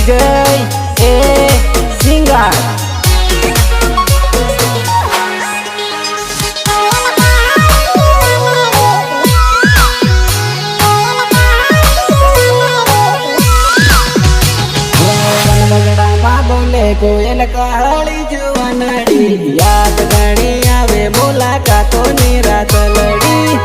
વિજય એ સિંગાર કોયલ કાળી જુવાનડી યાદ ઘણી આવે મુલાકાતો ની રાત લડી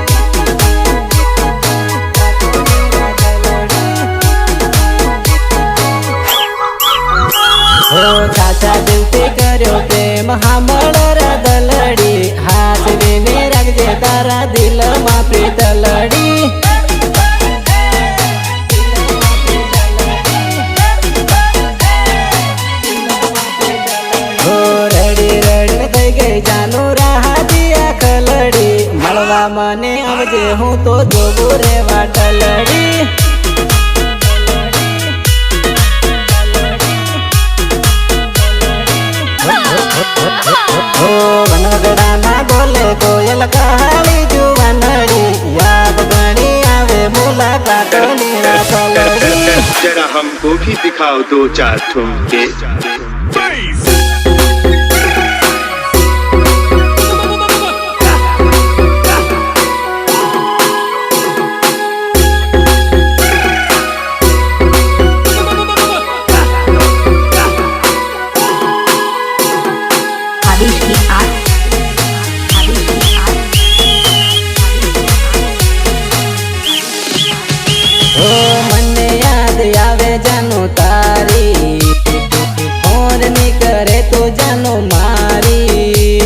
હો સાચા દિલથી કર્યો પ્રેમ હામળ રદલડી હાથ વિને રાખજે તારા દિલમાં પ્રીત લડી મને આવજે હું તો જોગું રે વાટલડી વનગડામાં બોલે કોયલ કાળી જુવાનડી યાદ ઘણી આવે મુલાકાતોની રાતલડી जरा हमको भी दिखाओ दो चार ठुमके મને યાદ આવે જાનો તારી ફોન ની કરે તો જાનો મારી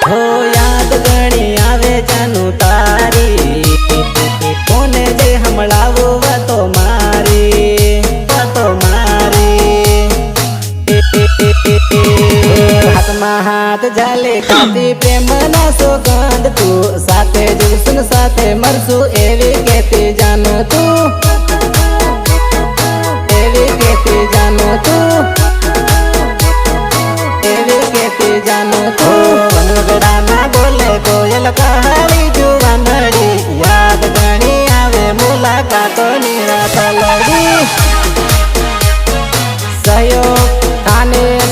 હો યાદ ઘણી આવે જાનો તારી કોને જે હમણાવો વાતો મારી હાથમાં હાથ ઝાલે ખાતી પ્રેમના સોગંદ તું સાથે જુસુન સાથે મરસું એવી કેતી જાનો તું એવી કેતી જાનો તું એવી કેતી જાનો તું વનગડામાં બોલે કોયલ કાળી જુવાનડી યાદ ઘણી આવે મુલાકાતોની રાત લડી સહયોગ થાનેશ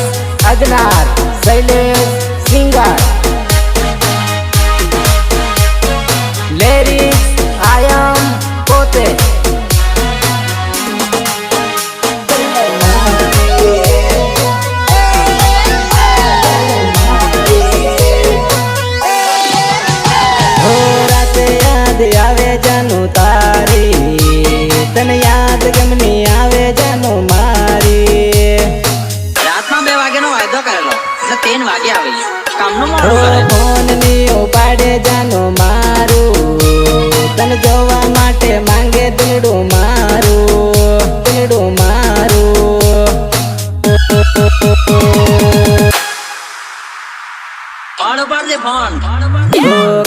અજનાર શૈલેષ સિંગાર લેરી આયમ પોતે રાતે યાદ આવે જાનું તારી તને યાદ ગમની આવે જાનો મારી રાતમાં 2 વાગ્યાનો વાયદો કરેલો એટલે 3 વાગે આવી કામનું મોડું કરે ફોન ની ઉપાડે જાનો મારું તને જોવા માટે માંગે દિલડું મારું ફોન ઉપર દે ફોન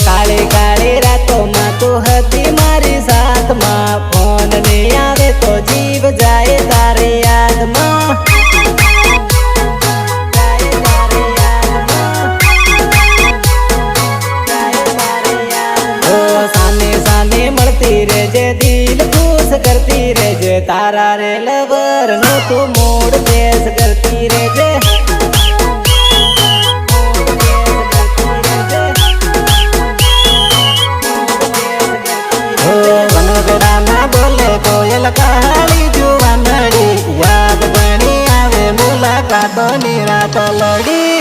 કાળી કાળી રાતોમાં તું હતી મારી સાથમાં ફોન ની આવે તો જીવ જાય તારી યાદમાં રેજે દિલ ખુશ કરતી રેજે તારા રે લવર નો તું મૂડ પેશ કરતી રેજે વનગડામાં બોલે કોયલ કાળી જુવાનડી યાદ ઘણી આવે મુલાકાતોની રાત લડી